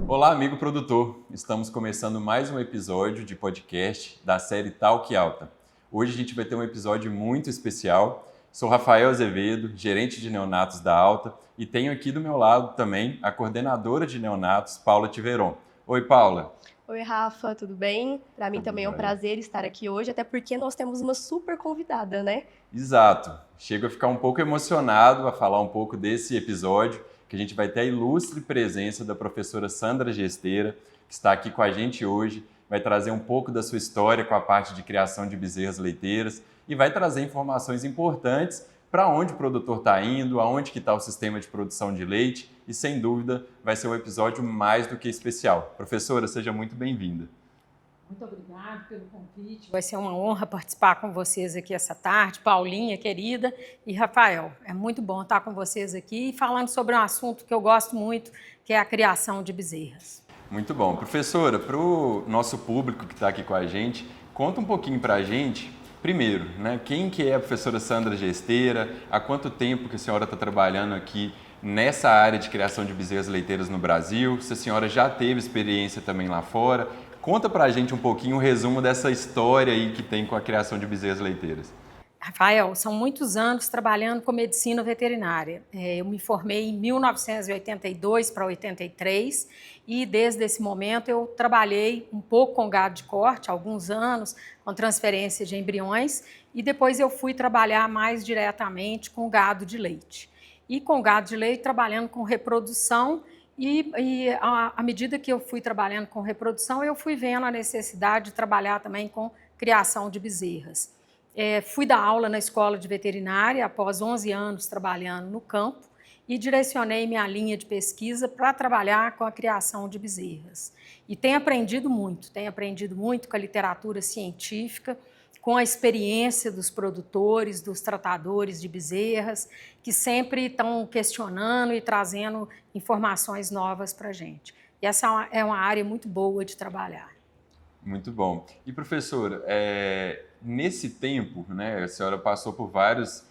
Olá, amigo produtor! Estamos começando mais um episódio de podcast da série Talk Alta. Hoje a gente vai ter um episódio muito especial. Sou Rafael Azevedo, gerente de neonatos da Alta, e tenho aqui do meu lado também a coordenadora de neonatos, Paula Tiveron. Oi, Paula! Oi, Rafa, tudo bem? Para mim também é um prazer estar aqui hoje, até porque nós temos uma super convidada, né? Exato. Chego a ficar um pouco emocionado a falar um pouco desse episódio, que a gente vai ter a ilustre presença da professora Sandra Gesteira, que está aqui com a gente hoje, vai trazer um pouco da sua história com a parte de criação de bezerras leiteiras e vai trazer informações importantes para onde o produtor está indo, aonde que está o sistema de produção de leite e, sem dúvida, vai ser um episódio mais do que especial. Professora, seja muito bem-vinda. Muito obrigada pelo convite. Vai ser uma honra participar com vocês aqui essa tarde. Paulinha, querida, e Rafael. É muito bom estar com vocês aqui falando sobre um assunto que eu gosto muito, que é a criação de bezerras. Muito bom. Professora, para o nosso público que está aqui com a gente, conta um pouquinho para a gente, primeiro, né, quem que é a professora Sandra Gesteira, há quanto tempo que a senhora está trabalhando aqui nessa área de criação de bezerras leiteiras no Brasil, se a senhora já teve experiência também lá fora. Conta pra gente um pouquinho o resumo dessa história aí que tem com a criação de bezerras leiteiras. Rafael, são muitos anos trabalhando com medicina veterinária. Eu me formei em 1982 para 83 e desde esse momento eu trabalhei um pouco com gado de corte, alguns anos, com transferência de embriões, e depois eu fui trabalhar mais diretamente com gado de leite. E com gado de leite trabalhando com reprodução. E à medida que eu fui trabalhando com reprodução, eu fui vendo a necessidade de trabalhar também com criação de bezerras. Fui dar aula na escola de veterinária após 11 anos trabalhando no campo e direcionei minha linha de pesquisa para trabalhar com a criação de bezerras. E tenho aprendido muito com a literatura científica, com a experiência dos produtores, dos tratadores de bezerras, que sempre estão questionando e trazendo informações novas para a gente. E essa é uma área muito boa de trabalhar. Muito bom. E, professora, nesse tempo, né, a senhora passou por vários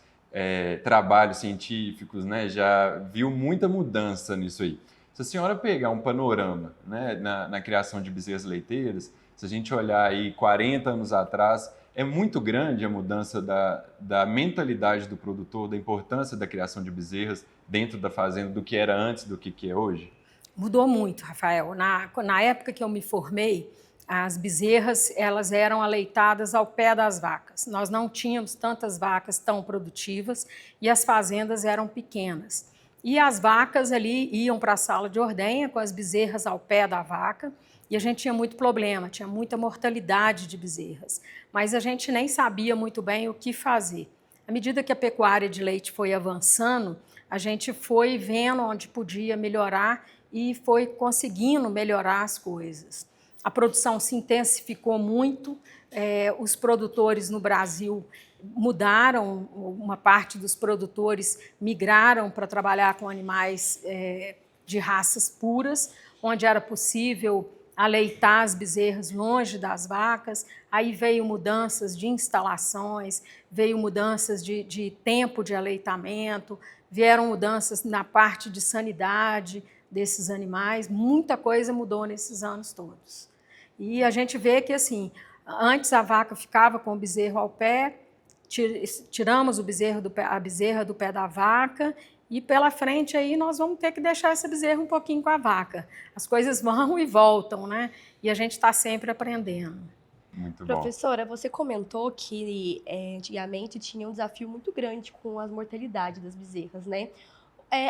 trabalhos científicos, né, já viu muita mudança nisso aí. Se a senhora pegar um panorama, né, na criação de bezerras leiteiras, se a gente olhar aí 40 anos atrás, é muito grande a mudança da mentalidade do produtor, da importância da criação de bezerras dentro da fazenda, do que era antes do que é hoje? Mudou muito, Rafael. Na época que eu me formei, as bezerras elas eram aleitadas ao pé das vacas. Nós não tínhamos tantas vacas tão produtivas e as fazendas eram pequenas. E as vacas ali iam para a sala de ordenha com as bezerras ao pé da vaca, e a gente tinha muito problema, tinha muita mortalidade de bezerras, mas a gente nem sabia muito bem o que fazer. À medida que a pecuária de leite foi avançando, a gente foi vendo onde podia melhorar e foi conseguindo melhorar as coisas. A produção se intensificou muito, os produtores no Brasil mudaram, uma parte dos produtores migraram para trabalhar com animais de raças puras, onde era possível aleitar as bezerras longe das vacas. Aí veio mudanças de instalações, veio mudanças de tempo de aleitamento, vieram mudanças na parte de sanidade desses animais, muita coisa mudou nesses anos todos. E a gente vê que, assim, antes a vaca ficava com o bezerro ao pé, tiramos a bezerra do pé da vaca, e pela frente aí nós vamos ter que deixar essa bezerra um pouquinho com a vaca. As coisas vão e voltam, né? E a gente está sempre aprendendo. Muito bom. Professora, você comentou que antigamente tinha um desafio muito grande com as mortalidades das bezerras, né?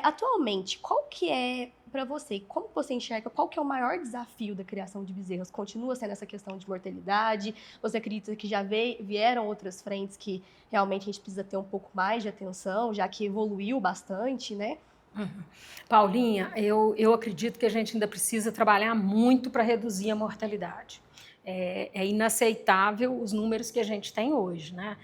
Atualmente, qual que é, para você, como você enxerga, qual que é o maior desafio da criação de bezerras? Continua sendo essa questão de mortalidade? Você acredita que já vieram outras frentes que realmente a gente precisa ter um pouco mais de atenção, já que evoluiu bastante, né? Paulinha, eu acredito que a gente ainda precisa trabalhar muito para reduzir a mortalidade. É inaceitável os números que a gente tem hoje, né?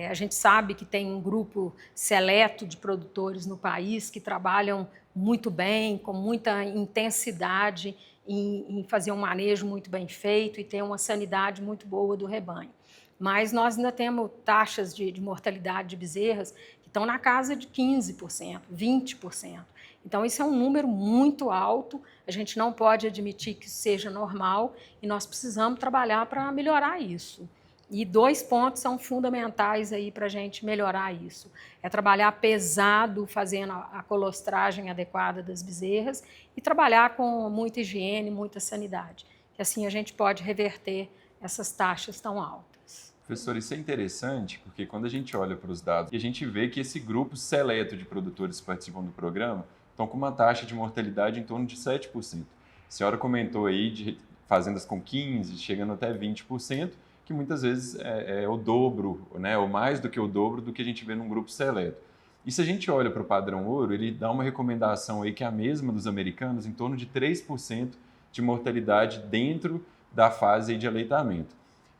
A gente sabe que tem um grupo seleto de produtores no país que trabalham muito bem, com muita intensidade em fazer um manejo muito bem feito e ter uma sanidade muito boa do rebanho. Mas nós ainda temos taxas de mortalidade de bezerras que estão na casa de 15%, 20%. Então, isso é um número muito alto, a gente não pode admitir que isso seja normal e nós precisamos trabalhar para melhorar isso. E 2 pontos são fundamentais aí para a gente melhorar isso. É trabalhar pesado, fazendo a colostragem adequada das bezerras e trabalhar com muita higiene, muita sanidade. Que assim a gente pode reverter essas taxas tão altas. Professor, isso é interessante porque quando a gente olha para os dados, a gente vê que esse grupo seleto de produtores que participam do programa estão com uma taxa de mortalidade em torno de 7%. A senhora comentou aí de fazendas com 15%, chegando até 20%, que muitas vezes é o dobro, né, ou mais do que o dobro do que a gente vê num grupo seleto. E se a gente olha para o padrão ouro, ele dá uma recomendação aí que é a mesma dos americanos, em torno de 3% de mortalidade dentro da fase de aleitamento.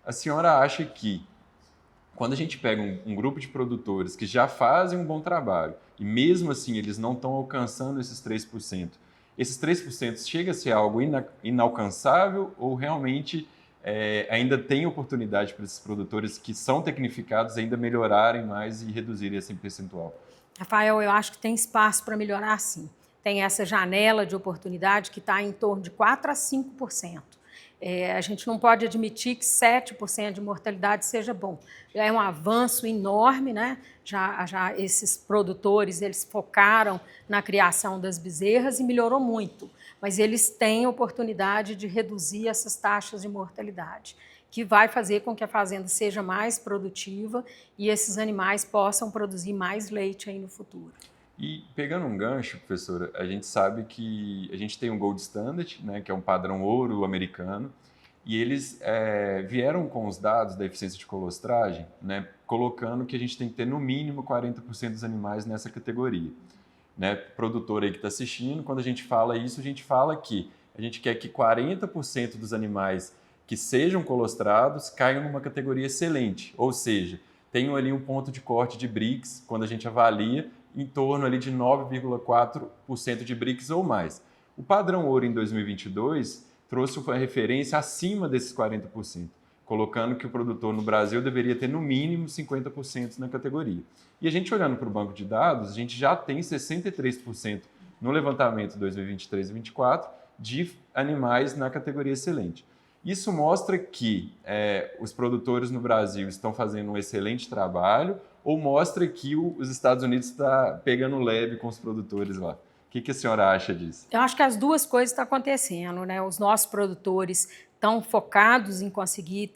A senhora acha que, quando a gente pega um grupo de produtores que já fazem um bom trabalho, e mesmo assim eles não estão alcançando esses 3%, esses 3% chega a ser algo inalcançável ou realmente ainda tem oportunidade para esses produtores que são tecnificados ainda melhorarem mais e reduzirem esse percentual? Rafael, eu acho que tem espaço para melhorar sim. Tem essa janela de oportunidade que está em torno de 4% a 5%. A gente não pode admitir que 7% de mortalidade seja bom. Já é um avanço enorme, né? Já esses produtores, eles focaram na criação das bezerras e melhorou muito. Mas eles têm oportunidade de reduzir essas taxas de mortalidade, que vai fazer com que a fazenda seja mais produtiva e esses animais possam produzir mais leite aí no futuro. E pegando um gancho, professora, a gente sabe que a gente tem um Gold Standard, né, que é um padrão ouro americano, e eles vieram com os dados da eficiência de colostragem, né, colocando que a gente tem que ter no mínimo 40% dos animais nessa categoria. Né, produtor aí que está assistindo, quando a gente fala isso, a gente fala que a gente quer que 40% dos animais que sejam colostrados caiam numa categoria excelente, ou seja, tenham ali um ponto de corte de BRICS, quando a gente avalia, em torno ali de 9,4% de BRICS ou mais. O padrão ouro em 2022 trouxe uma referência acima desses 40%, colocando que o produtor no Brasil deveria ter no mínimo 50% na categoria. E a gente olhando para o banco de dados, a gente já tem 63% no levantamento 2023 e 2024 de animais na categoria excelente. Isso mostra que os produtores no Brasil estão fazendo um excelente trabalho ou mostra que os Estados Unidos está pegando leve com os produtores lá? O que a senhora acha disso? Eu acho que as duas coisas estão acontecendo, né? Os nossos produtores estão focados em conseguir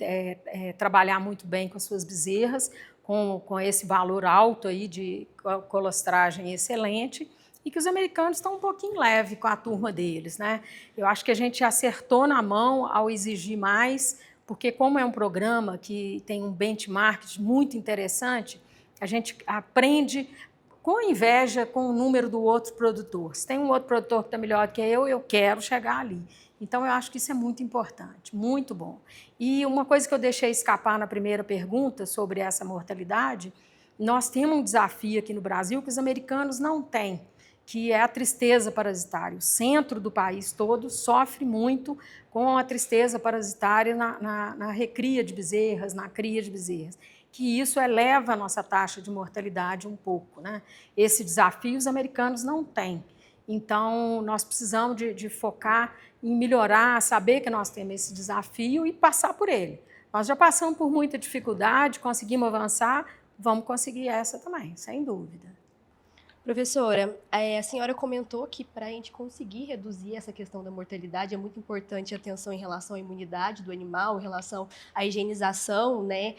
trabalhar muito bem com as suas bezerras, com esse valor alto aí de colostragem excelente, e que os americanos estão um pouquinho leve com a turma deles, né? Eu acho que a gente acertou na mão ao exigir mais, porque como é um programa que tem um benchmark muito interessante, a gente aprende com inveja com o número do outro produtor. Se tem um outro produtor que está melhor que eu quero chegar ali. Então, eu acho que isso é muito importante, muito bom. E uma coisa que eu deixei escapar na primeira pergunta sobre essa mortalidade, nós temos um desafio aqui no Brasil que os americanos não têm, que é a tristeza parasitária. O centro do país todo sofre muito com a tristeza parasitária na recria de bezerras, na cria de bezerras, que isso eleva a nossa taxa de mortalidade um pouco, né? Esse desafio os americanos não têm. Então, nós precisamos de focar em melhorar, saber que nós temos esse desafio e passar por ele. Nós já passamos por muita dificuldade, conseguimos avançar, vamos conseguir essa também, sem dúvida. Professora, a senhora comentou que para a gente conseguir reduzir essa questão da mortalidade é muito importante a atenção em relação à imunidade do animal, em relação à higienização, né,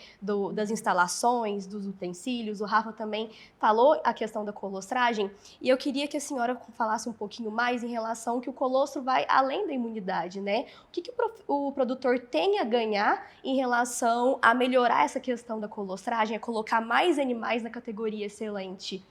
das instalações, dos utensílios. O Rafa também falou a questão da colostragem e eu queria que a senhora falasse um pouquinho mais em relação que o colostro vai além da imunidade, né? O que o produtor tem a ganhar em relação a melhorar essa questão da colostragem, a colocar mais animais na categoria excelente?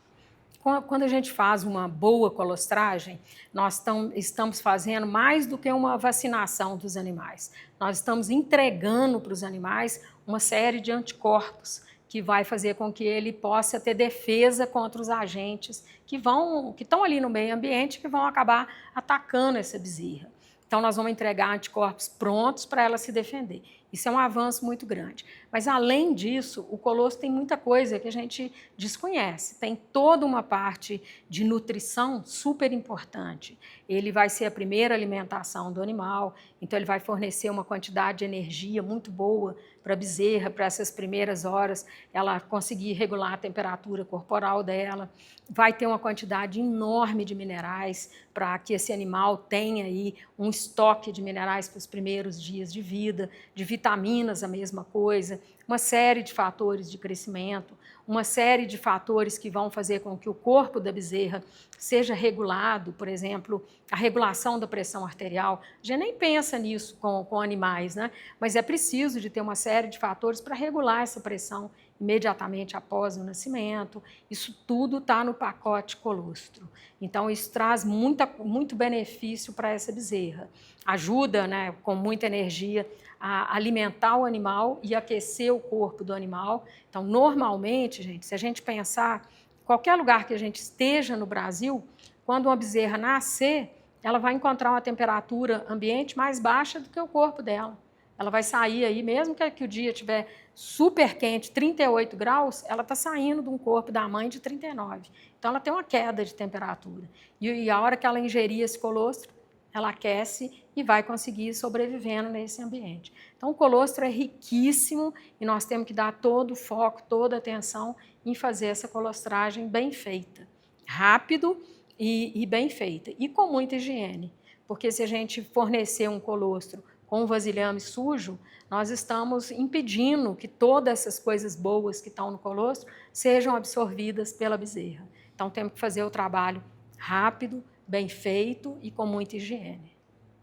Quando a gente faz uma boa colostragem, nós estamos fazendo mais do que uma vacinação dos animais. Nós estamos entregando para os animais uma série de anticorpos que vai fazer com que ele possa ter defesa contra os agentes que estão ali no meio ambiente, que vão acabar atacando essa bezerra. Então, nós vamos entregar anticorpos prontos para ela se defender. Isso é um avanço muito grande. Mas, além disso, o colostro tem muita coisa que a gente desconhece. Tem toda uma parte de nutrição super importante. Ele vai ser a primeira alimentação do animal, então ele vai fornecer uma quantidade de energia muito boa para a bezerra, para essas primeiras horas ela conseguir regular a temperatura corporal dela. Vai ter uma quantidade enorme de minerais para que esse animal tenha aí um estoque de minerais para os primeiros dias de vida, de vitaminas a mesma coisa, uma série de fatores de crescimento, uma série de fatores que vão fazer com que o corpo da bezerra seja regulado, por exemplo, a regulação da pressão arterial. A gente nem pensa nisso com animais, né? Mas é preciso de ter uma série de fatores para regular essa pressão imediatamente após o nascimento. Isso tudo está no pacote colostro. Então, isso traz muito benefício para essa bezerra. Ajuda, né, com muita energia a alimentar o animal e aquecer o corpo do animal. Então, normalmente, gente, se a gente pensar, qualquer lugar que a gente esteja no Brasil, quando uma bezerra nascer, ela vai encontrar uma temperatura ambiente mais baixa do que o corpo dela. Ela vai sair aí, mesmo que o dia estiver super quente, 38 graus, ela está saindo de um corpo da mãe de 39. Então, ela tem uma queda de temperatura. E a hora que ela ingerir esse colostro, ela aquece e vai conseguir sobrevivendo nesse ambiente. Então, o colostro é riquíssimo e nós temos que dar todo o foco, toda a atenção em fazer essa colostragem bem feita. Rápido e bem feita. E com muita higiene. Porque se a gente fornecer um colostro com o vasilhame sujo, nós estamos impedindo que todas essas coisas boas que estão no colostro sejam absorvidas pela bezerra. Então, temos que fazer o trabalho rápido, bem feito e com muita higiene.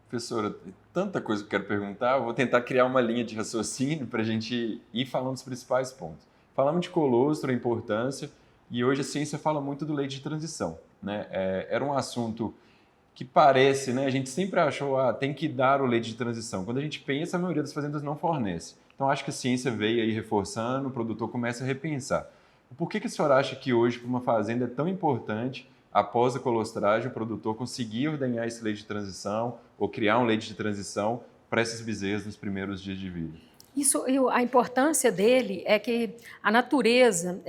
Professora, tem tanta coisa que eu quero perguntar, eu vou tentar criar uma linha de raciocínio para a gente ir falando os principais pontos. Falamos de colostro, a importância, e hoje a ciência fala muito do leite de transição, né? Era um assunto que parece, né? A gente sempre achou, tem que dar o leite de transição. Quando a gente pensa, a maioria das fazendas não fornece. Então, acho que a ciência veio aí reforçando, o produtor começa a repensar. Por que a senhora acha que hoje, para uma fazenda, é tão importante, após a colostragem, o produtor conseguir ordenhar esse leite de transição ou criar um leite de transição para essas bezerras nos primeiros dias de vida? A importância dele é que a natureza,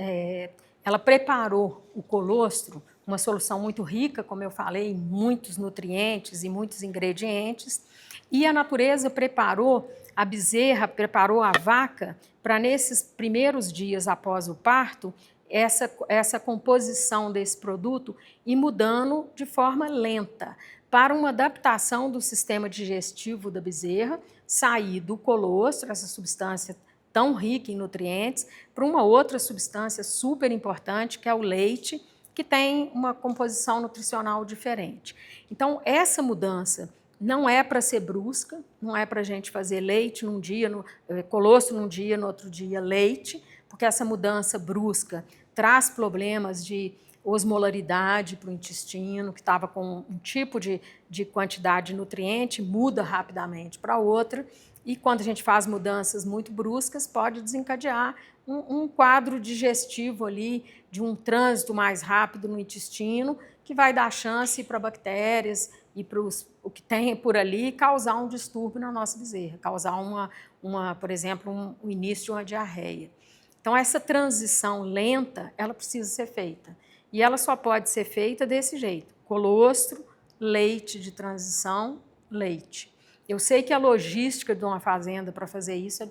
ela preparou o colostro, uma solução muito rica, como eu falei, em muitos nutrientes e muitos ingredientes, e a natureza preparou a bezerra, preparou a vaca para nesses primeiros dias após o parto, essa composição desse produto ir mudando de forma lenta, para uma adaptação do sistema digestivo da bezerra, sair do colostro, essa substância tão rica em nutrientes, para uma outra substância super importante, que é o leite, que tem uma composição nutricional diferente. Então, essa mudança não é para ser brusca, não é para a gente fazer leite num dia, colostro num dia, no outro dia leite, porque essa mudança brusca traz problemas de osmolaridade para o intestino, que estava com um tipo de quantidade de nutriente, muda rapidamente para outra, e quando a gente faz mudanças muito bruscas, pode desencadear um quadro digestivo ali, de um trânsito mais rápido no intestino, que vai dar chance para bactérias e para o que tem por ali causar um distúrbio na nossa bezerra, causar por exemplo, um início de uma diarreia. Então, essa transição lenta, ela precisa ser feita. E ela só pode ser feita desse jeito: colostro, leite de transição, leite. Eu sei que a logística de uma fazenda para fazer isso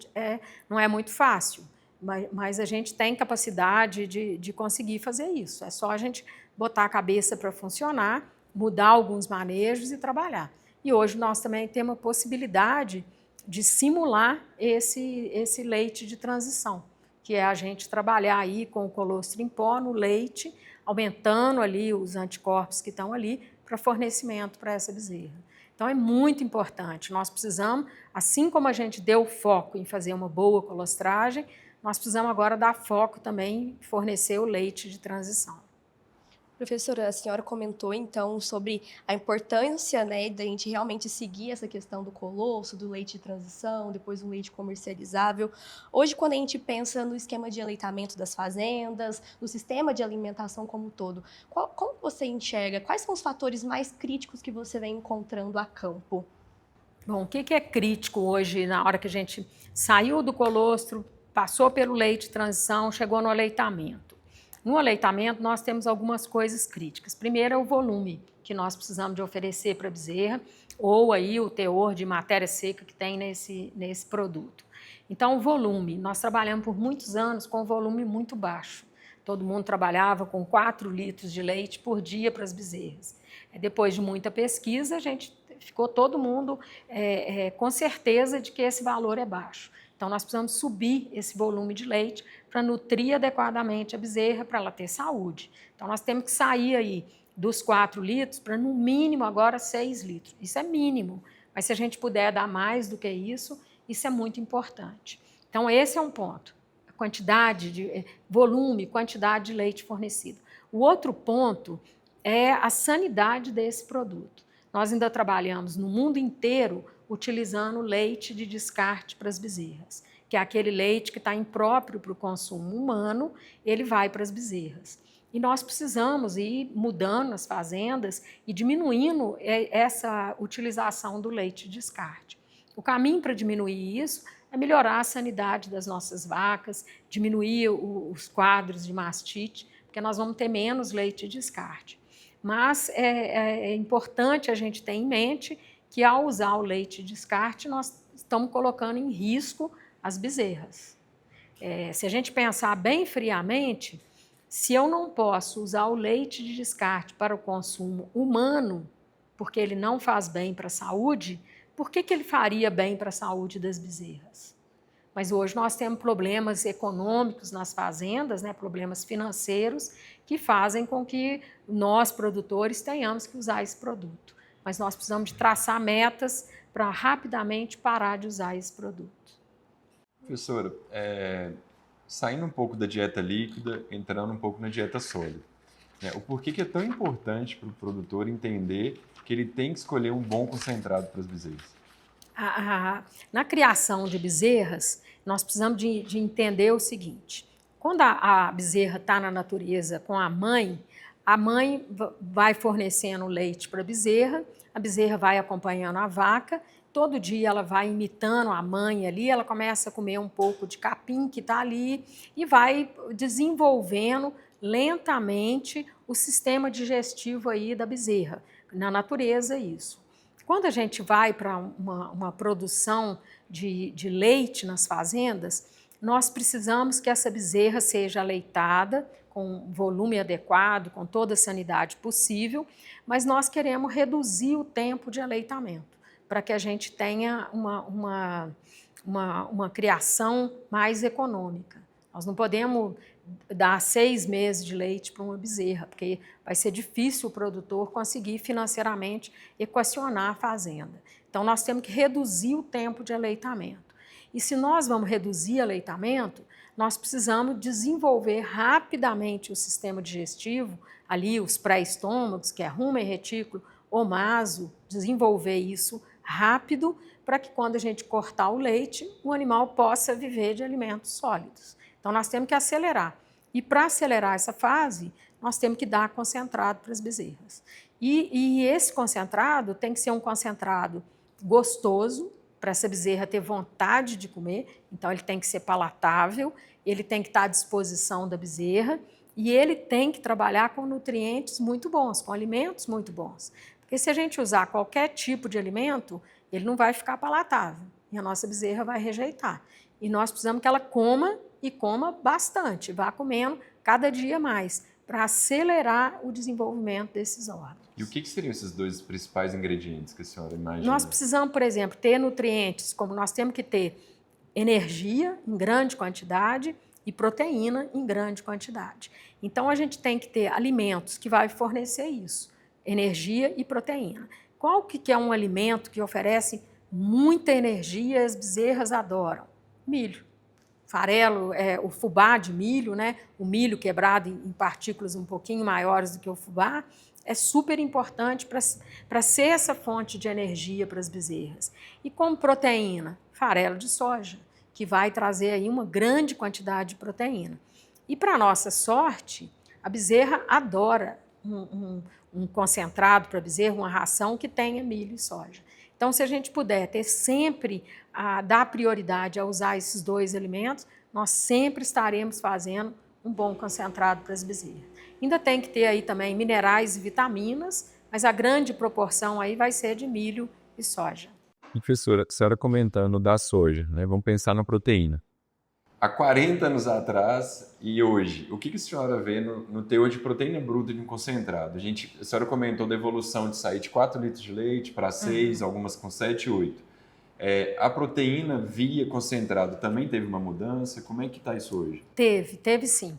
não é muito fácil, mas a gente tem capacidade de conseguir fazer isso. É só a gente botar a cabeça para funcionar, mudar alguns manejos e trabalhar. E hoje nós também temos a possibilidade de simular esse leite de transição, que é a gente trabalhar aí com o colostro em pó no leite, aumentando ali os anticorpos que estão ali para fornecimento para essa bezerra. Então, é muito importante. Nós precisamos, assim como a gente deu foco em fazer uma boa colostragem, nós precisamos agora dar foco também em fornecer o leite de transição. Professora, a senhora comentou, então, sobre a importância, né, da gente realmente seguir essa questão do colostro, do leite de transição, depois do leite comercializável. Hoje, quando a gente pensa no esquema de aleitamento das fazendas, no sistema de alimentação como um todo, como você enxerga? Quais são os fatores mais críticos que você vem encontrando a campo? Bom, o que é crítico hoje, na hora que a gente saiu do colostro, passou pelo leite de transição, chegou no aleitamento? No aleitamento, nós temos algumas coisas críticas. Primeiro é o volume que nós precisamos de oferecer para a bezerra, ou aí o teor de matéria seca que tem nesse produto. Então, o volume, nós trabalhamos por muitos anos com um volume muito baixo. Todo mundo trabalhava com 4 litros de leite por dia para as bezerras. Depois de muita pesquisa, a gente ficou todo mundo com certeza de que esse valor é baixo. Então, nós precisamos subir esse volume de leite para nutrir adequadamente a bezerra, para ela ter saúde. Então, nós temos que sair aí dos 4 litros para, no mínimo, agora 6 litros. Isso é mínimo, mas se a gente puder dar mais do que isso é muito importante. Então, esse é um ponto. A quantidade de volume, quantidade de leite fornecido. O outro ponto é a sanidade desse produto. Nós ainda trabalhamos no mundo inteiro utilizando leite de descarte para as bezerras, que é aquele leite que está impróprio para o consumo humano, ele vai para as bezerras. E nós precisamos ir mudando as fazendas e diminuindo essa utilização do leite de descarte. O caminho para diminuir isso é melhorar a sanidade das nossas vacas, diminuir os quadros de mastite, porque nós vamos ter menos leite de descarte. Mas é importante a gente ter em mente que, ao usar o leite de descarte, nós estamos colocando em risco as bezerras. Se a gente pensar bem friamente, se eu não posso usar o leite de descarte para o consumo humano, porque ele não faz bem para a saúde, por que ele faria bem para a saúde das bezerras? Mas hoje nós temos problemas econômicos nas fazendas, né, problemas financeiros, que fazem com que nós, produtores, tenhamos que usar esse produto. Mas nós precisamos de traçar metas para rapidamente parar de usar esse produto. Professora, saindo um pouco da dieta líquida, entrando um pouco na dieta sólida, né? O porquê que é tão importante para o produtor entender que ele tem que escolher um bom concentrado para as bezerras? Na criação de bezerras, nós precisamos de entender o seguinte: quando a bezerra está na natureza com a mãe vai fornecendo leite para a bezerra vai acompanhando a vaca, todo dia ela vai imitando a mãe ali, ela começa a comer um pouco de capim que está ali e vai desenvolvendo lentamente o sistema digestivo aí da bezerra. Na natureza, isso. Quando a gente vai para uma produção de leite nas fazendas, nós precisamos que essa bezerra seja aleitada com volume adequado, com toda a sanidade possível, mas nós queremos reduzir o tempo de aleitamento, para que a gente tenha uma criação mais econômica. Nós não podemos dar 6 meses de leite para uma bezerra, porque vai ser difícil o produtor conseguir financeiramente equacionar a fazenda. Então, nós temos que reduzir o tempo de aleitamento. E se nós vamos reduzir o aleitamento, nós precisamos desenvolver rapidamente o sistema digestivo, ali os pré-estômagos, que é rumen, retículo, omaso, desenvolver isso rápido, para que quando a gente cortar o leite, o animal possa viver de alimentos sólidos. Então, nós temos que acelerar. E para acelerar essa fase, nós temos que dar concentrado para as bezerras. E esse concentrado tem que ser um concentrado gostoso, para essa bezerra ter vontade de comer. Então, ele tem que ser palatável, ele tem que estar à disposição da bezerra e ele tem que trabalhar com nutrientes muito bons, com alimentos muito bons. Porque se a gente usar qualquer tipo de alimento, ele não vai ficar palatável e a nossa bezerra vai rejeitar. E nós precisamos que ela coma e coma bastante, vá comendo cada dia mais, para acelerar o desenvolvimento desses órgãos. E o que seriam esses 2 principais ingredientes que a senhora imagina? Nós precisamos, por exemplo, ter nutrientes, como nós temos que ter energia em grande quantidade e proteína em grande quantidade. Então, a gente tem que ter alimentos que vai fornecer isso, energia e proteína. Qual que é um alimento que oferece muita energia e as bezerras adoram? Milho. Farelo, o fubá de milho, né? O milho quebrado em partículas um pouquinho maiores do que o fubá, é super importante para ser essa fonte de energia para as bezerras. E como proteína, farelo de soja, que vai trazer aí uma grande quantidade de proteína. E para nossa sorte, a bezerra adora um concentrado para a bezerra, uma ração que tenha milho e soja. Então, se a gente puder ter sempre, dar prioridade a usar esses 2 alimentos, nós sempre estaremos fazendo um bom concentrado para as bezerras. Ainda tem que ter aí também minerais e vitaminas, mas a grande proporção aí vai ser de milho e soja. Professora, a senhora comentando da soja, né? Vamos pensar na proteína. Há 40 anos atrás e hoje, o que a senhora vê no teor de proteína bruta de um concentrado? A senhora comentou da evolução de sair de 4 litros de leite para 6, algumas com 7 e 8. A proteína via concentrado também teve uma mudança? Como é que está isso hoje? Teve sim.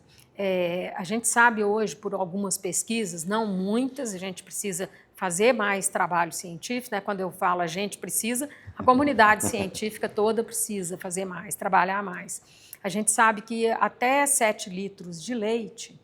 A gente sabe hoje, por algumas pesquisas, não muitas, a gente precisa fazer mais trabalho científico, né? Quando eu falo a gente precisa, a comunidade científica toda precisa fazer mais, trabalhar mais. A gente sabe que até 7 litros de leite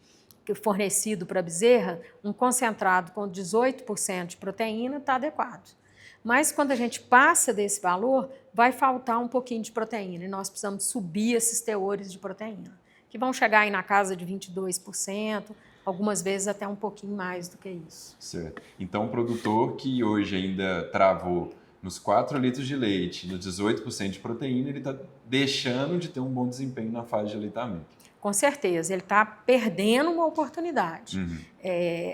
fornecido para a bezerra, um concentrado com 18% de proteína está adequado. Mas quando a gente passa desse valor, vai faltar um pouquinho de proteína e nós precisamos subir esses teores de proteína, que vão chegar aí na casa de 22%, algumas vezes até um pouquinho mais do que isso. Certo. Então, o produtor que hoje ainda travou nos 4 litros de leite, nos 18% de proteína, ele está deixando de ter um bom desempenho na fase de aleitamento. Com certeza, ele está perdendo uma oportunidade.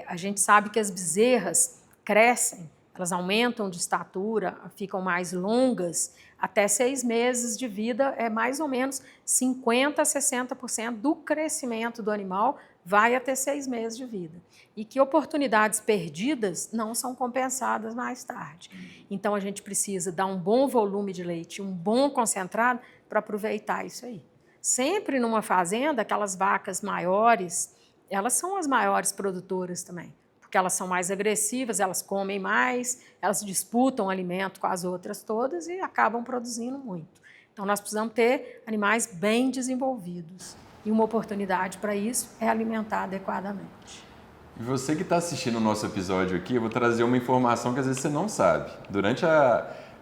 A gente sabe que as bezerras crescem, elas aumentam de estatura, ficam mais longas, até 6 meses de vida é mais ou menos 50% a 60% do crescimento do animal vai até 6 meses de vida. E que oportunidades perdidas não são compensadas mais tarde. Então, a gente precisa dar um bom volume de leite, um bom concentrado para aproveitar isso aí. Sempre numa fazenda, aquelas vacas maiores, elas são as maiores produtoras também, porque elas são mais agressivas, elas comem mais, elas disputam alimento com as outras todas e acabam produzindo muito. Então, nós precisamos ter animais bem desenvolvidos. E uma oportunidade para isso é alimentar adequadamente. E você que está assistindo o nosso episódio aqui, eu vou trazer uma informação que às vezes você não sabe.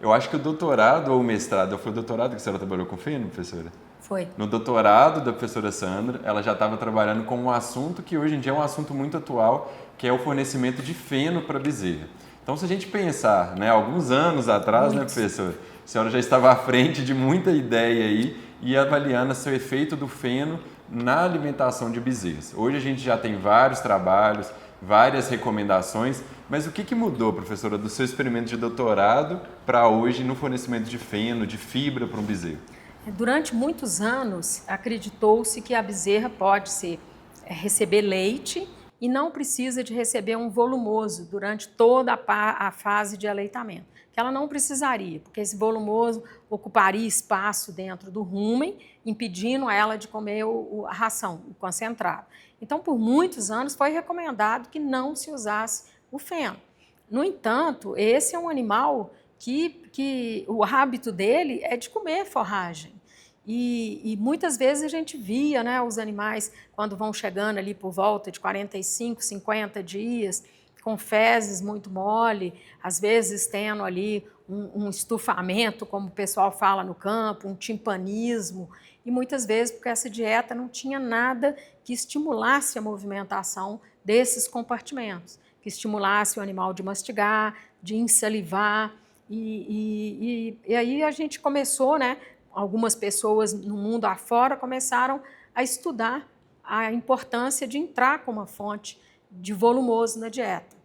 Eu acho que o doutorado ou o mestrado, foi o doutorado que a senhora trabalhou com feno, professora? Foi. No doutorado da professora Sandra, ela já estava trabalhando com um assunto que hoje em dia é um assunto muito atual, que é o fornecimento de feno para bezerra. Então, se a gente pensar, né, alguns anos atrás, né, professora, a senhora já estava à frente de muita ideia aí e avaliando seu efeito do feno na alimentação de bezerras. Hoje a gente já tem vários trabalhos, várias recomendações, mas o que mudou, professora, do seu experimento de doutorado para hoje no fornecimento de feno, de fibra para um bezerro? Durante muitos anos, acreditou-se que a bezerra pode receber leite e não precisa de receber um volumoso durante toda a fase de aleitamento, que ela não precisaria, porque esse volumoso ocuparia espaço dentro do rumen, impedindo ela de comer a ração, o concentrado. Então, por muitos anos, foi recomendado que não se usasse o feno. No entanto, esse é um animal que o hábito dele é de comer forragem. E muitas vezes a gente via, né, os animais, quando vão chegando ali por volta de 45, 50 dias, com fezes muito mole, às vezes tendo ali um estufamento, como o pessoal fala no campo, um timpanismo, e muitas vezes porque essa dieta não tinha nada que estimulasse a movimentação desses compartimentos, que estimulasse o animal de mastigar, de ensalivar, e aí a gente começou, né? Algumas pessoas no mundo afora começaram a estudar a importância de entrar com uma fonte de volumoso na dieta.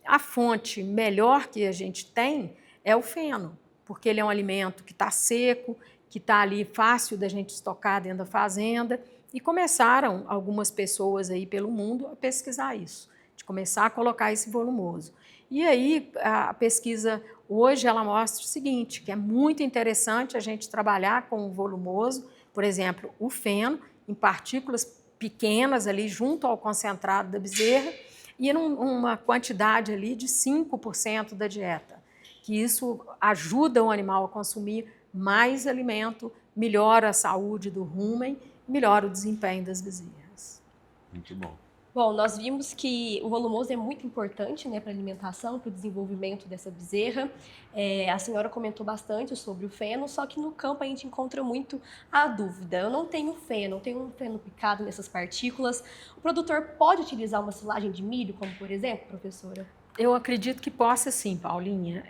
A fonte melhor que a gente tem é o feno, porque ele é um alimento que está seco, que está ali fácil da gente estocar dentro da fazenda, e começaram algumas pessoas aí pelo mundo a pesquisar isso, de começar a colocar esse volumoso. E aí a pesquisa hoje ela mostra o seguinte, que é muito interessante a gente trabalhar com o volumoso, por exemplo, o feno, em partículas pequenas ali junto ao concentrado da bezerra e numa quantidade ali de 5% da dieta, que isso ajuda o animal a consumir mais alimento, melhora a saúde do rumen, melhora o desempenho das bezerras. Muito bom. Bom, nós vimos que o volumoso é muito importante, né, para a alimentação, para o desenvolvimento dessa bezerra. A senhora comentou bastante sobre o feno, só que no campo a gente encontra muito a dúvida. Eu não tenho feno, eu tenho um feno picado nessas partículas. O produtor pode utilizar uma silagem de milho, como por exemplo, professora? Eu acredito que possa sim, Paulinha.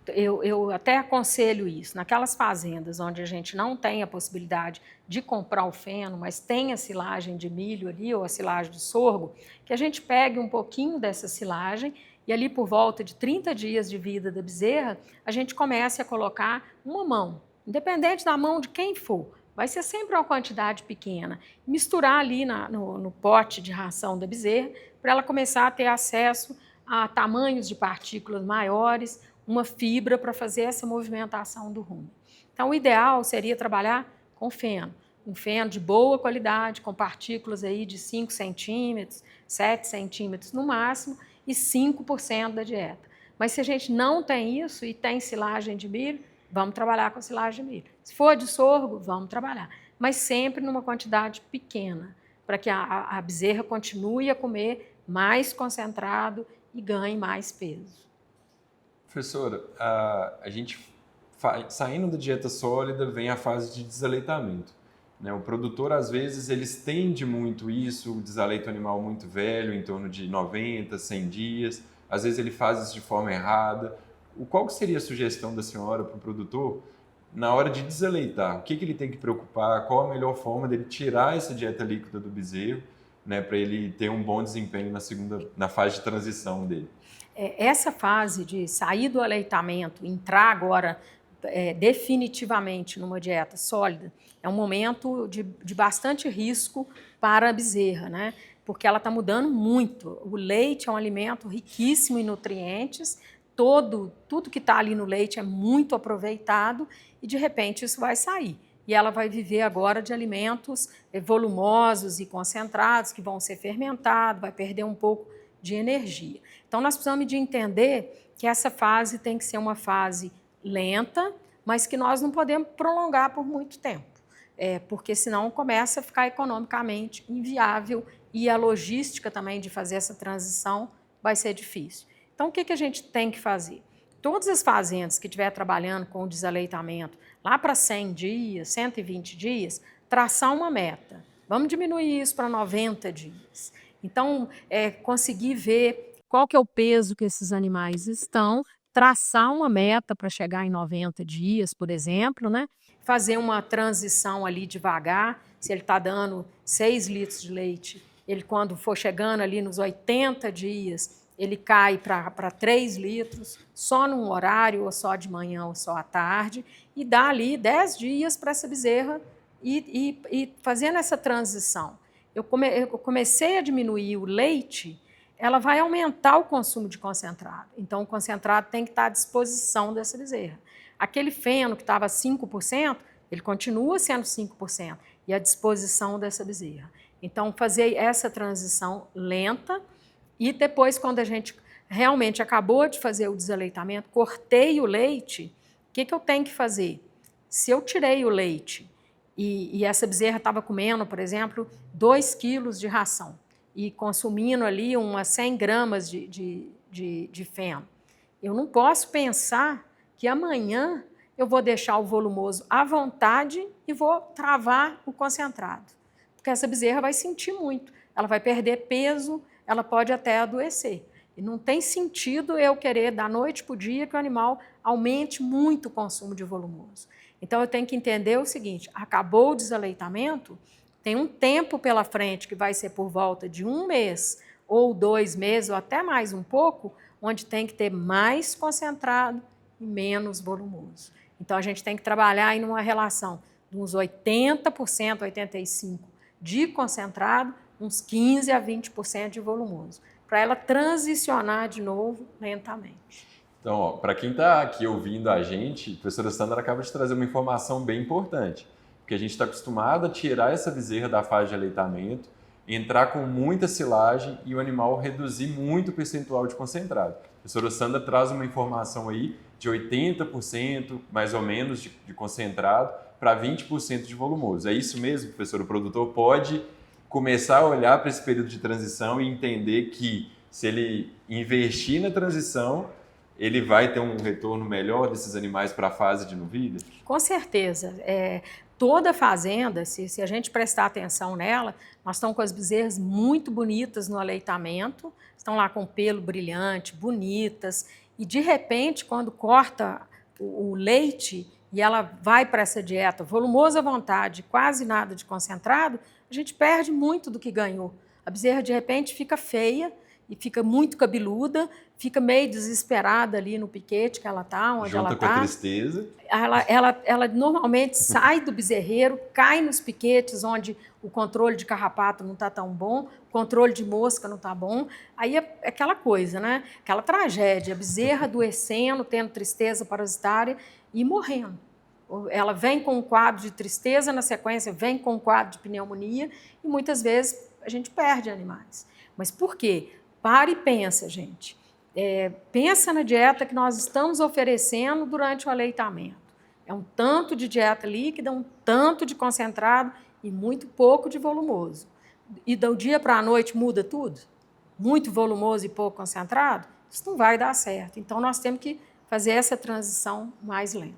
eu até aconselho isso, naquelas fazendas onde a gente não tem a possibilidade de comprar o feno, mas tem a silagem de milho ali ou a silagem de sorgo, que a gente pegue um pouquinho dessa silagem e ali por volta de 30 dias de vida da bezerra, a gente comece a colocar uma mão, independente da mão de quem for, vai ser sempre uma quantidade pequena, misturar ali no pote de ração da bezerra para ela começar a ter acesso a tamanhos de partículas maiores, uma fibra para fazer essa movimentação do rumen. Então, o ideal seria trabalhar com feno, um feno de boa qualidade, com partículas aí de 5 centímetros, 7 centímetros no máximo e 5% da dieta. Mas se a gente não tem isso e tem silagem de milho, vamos trabalhar com silagem de milho. Se for de sorgo, vamos trabalhar, mas sempre numa quantidade pequena, para que a bezerra continue a comer mais concentrado e ganhe mais peso. Professora, a gente saindo da dieta sólida vem a fase de desaleitamento, né? O produtor, às vezes, ele estende muito isso, o desaleito animal muito velho, em torno de 90, 100 dias, às vezes ele faz isso de forma errada. Qual que seria a sugestão da senhora para o produtor na hora de desaleitar? O que ele tem que preocupar? Qual a melhor forma dele tirar essa dieta líquida do bezerro, né, para ele ter um bom desempenho na fase de transição dele? Essa fase de sair do aleitamento, entrar agora definitivamente numa dieta sólida, é um momento de bastante risco para a bezerra, né? Porque ela está mudando muito. O leite é um alimento riquíssimo em nutrientes, tudo que está ali no leite é muito aproveitado e, de repente, isso vai sair. E ela vai viver agora de alimentos volumosos e concentrados, que vão ser fermentados, vai perder um pouco de energia. Então, nós precisamos de entender que essa fase tem que ser uma fase lenta, mas que nós não podemos prolongar por muito tempo, porque senão começa a ficar economicamente inviável e a logística também de fazer essa transição vai ser difícil. Então, o que a gente tem que fazer? Todas as fazendas que estiver trabalhando com o desaleitamento lá para 100 dias, 120 dias, traçar uma meta. Vamos diminuir isso para 90 dias. Então, conseguir ver qual que é o peso que esses animais estão, traçar uma meta para chegar em 90 dias, por exemplo, né? Fazer uma transição ali devagar, se ele está dando 6 litros de leite, ele quando for chegando ali nos 80 dias, ele cai para 3 litros, só num horário, ou só de manhã, ou só à tarde, e dá ali 10 dias para essa bezerra e fazendo essa transição. Eu comecei a diminuir o leite, ela vai aumentar o consumo de concentrado. Então, o concentrado tem que estar à disposição dessa bezerra. Aquele feno que estava 5%, ele continua sendo 5% e à disposição dessa bezerra. Então, fazer essa transição lenta e depois, quando a gente realmente acabou de fazer o desaleitamento, cortei o leite, o que eu tenho que fazer? Se eu tirei o leite e essa bezerra estava comendo, por exemplo, 2 quilos de ração e consumindo ali umas 100 gramas de feno, eu não posso pensar que amanhã eu vou deixar o volumoso à vontade e vou travar o concentrado, porque essa bezerra vai sentir muito, ela vai perder peso, ela pode até adoecer. E não tem sentido eu querer, da noite para o dia, que o animal aumente muito o consumo de volumoso. Então, eu tenho que entender o seguinte, acabou o desaleitamento, tem um tempo pela frente, que vai ser por volta de 1 mês, ou 2 meses, ou até mais um pouco, onde tem que ter mais concentrado e menos volumoso. Então, a gente tem que trabalhar em uma relação de uns 80%, 85% de concentrado, uns 15% a 20% de volumoso, para ela transicionar de novo lentamente. Então, para quem está aqui ouvindo a gente, a professora Sandra acaba de trazer uma informação bem importante, porque a gente está acostumado a tirar essa bezerra da fase de aleitamento, entrar com muita silagem e o animal reduzir muito o percentual de concentrado. A professora Sandra traz uma informação aí de 80%, mais ou menos, de concentrado para 20% de volumoso. É isso mesmo, professor? O produtor pode começar a olhar para esse período de transição e entender que se ele investir na transição, ele vai ter um retorno melhor desses animais para a fase de novilha? Com certeza. Toda fazenda, se a gente prestar atenção nela, nós estamos com as bezerras muito bonitas no aleitamento, estão lá com pelo brilhante, bonitas, E, de repente, quando corta o leite e ela vai para essa dieta volumosa à vontade, quase nada de concentrado, a gente perde muito do que ganhou. A bezerra, de repente, fica feia e fica muito cabeluda, fica meio desesperada ali no piquete que ela está, onde ela está. Junta com a tristeza. Ela normalmente sai do bezerreiro, cai nos piquetes onde o controle de carrapato não está tão bom, o controle de mosca não está bom. Aí é aquela coisa, né? Aquela tragédia, a bezerra adoecendo, tendo tristeza parasitária e morrendo. Ela vem com um quadro de tristeza, na sequência vem com um quadro de pneumonia e muitas vezes a gente perde animais. Mas por quê? Para e pensa, gente. Pensa na dieta que nós estamos oferecendo durante o aleitamento. É um tanto de dieta líquida, um tanto de concentrado e muito pouco de volumoso. E do dia para a noite muda tudo? Muito volumoso e pouco concentrado? Isso não vai dar certo. Então, nós temos que fazer essa transição mais lenta.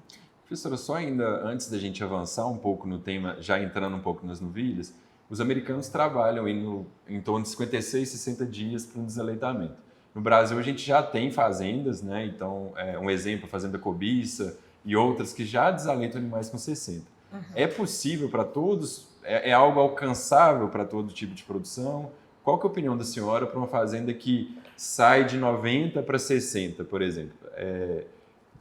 Professora, só ainda antes da gente avançar um pouco no tema, já entrando um pouco nas novilhas, os americanos trabalham em torno de 56, 60 dias para um desaleitamento. No Brasil, a gente já tem fazendas, né? Então, um exemplo, a Fazenda Cobiça e outras que já desaleitam animais com 60. Uhum. É possível para todos? É algo alcançável para todo tipo de produção? Qual que é a opinião da senhora para uma fazenda que sai de 90 para 60, por exemplo?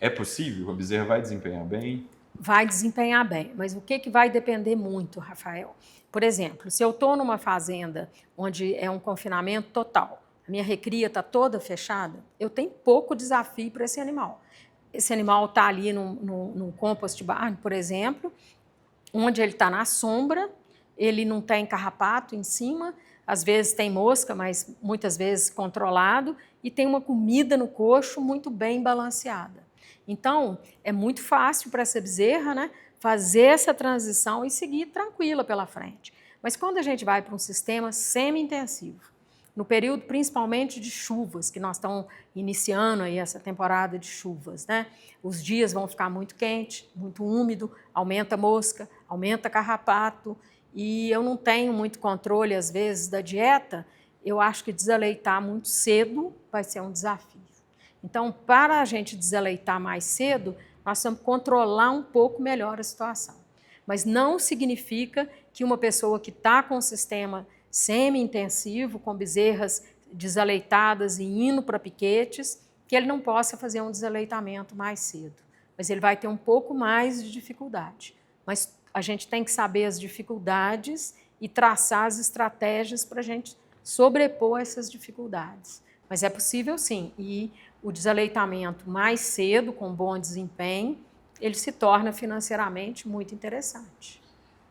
É possível? A bezerra vai desempenhar bem? Vai desempenhar bem, mas o que vai depender muito, Rafael? Por exemplo, se eu estou numa fazenda onde é um confinamento total, a minha recria está toda fechada, eu tenho pouco desafio para esse animal. Esse animal está ali num compost barn, por exemplo, onde ele está na sombra, ele não tem carrapato em cima, às vezes tem mosca, mas muitas vezes controlado, e tem uma comida no coxo muito bem balanceada. Então, é muito fácil para essa bezerra, né, fazer essa transição e seguir tranquila pela frente. Mas quando a gente vai para um sistema semi-intensivo, no período principalmente de chuvas, que nós estamos iniciando aí essa temporada de chuvas, né? Os dias vão ficar muito quentes, muito úmido, aumenta a mosca, aumenta carrapato, e eu não tenho muito controle, às vezes, da dieta, eu acho que desaleitar muito cedo vai ser um desafio. Então, para a gente desaleitar mais cedo, nós temos que controlar um pouco melhor a situação. Mas não significa que uma pessoa que está com o sistema semi-intensivo, com bezerras desaleitadas e indo para piquetes, que ele não possa fazer um desaleitamento mais cedo. Mas ele vai ter um pouco mais de dificuldade. Mas a gente tem que saber as dificuldades e traçar as estratégias para a gente sobrepor essas dificuldades. Mas é possível sim, e o desaleitamento mais cedo, com bom desempenho, ele se torna financeiramente muito interessante.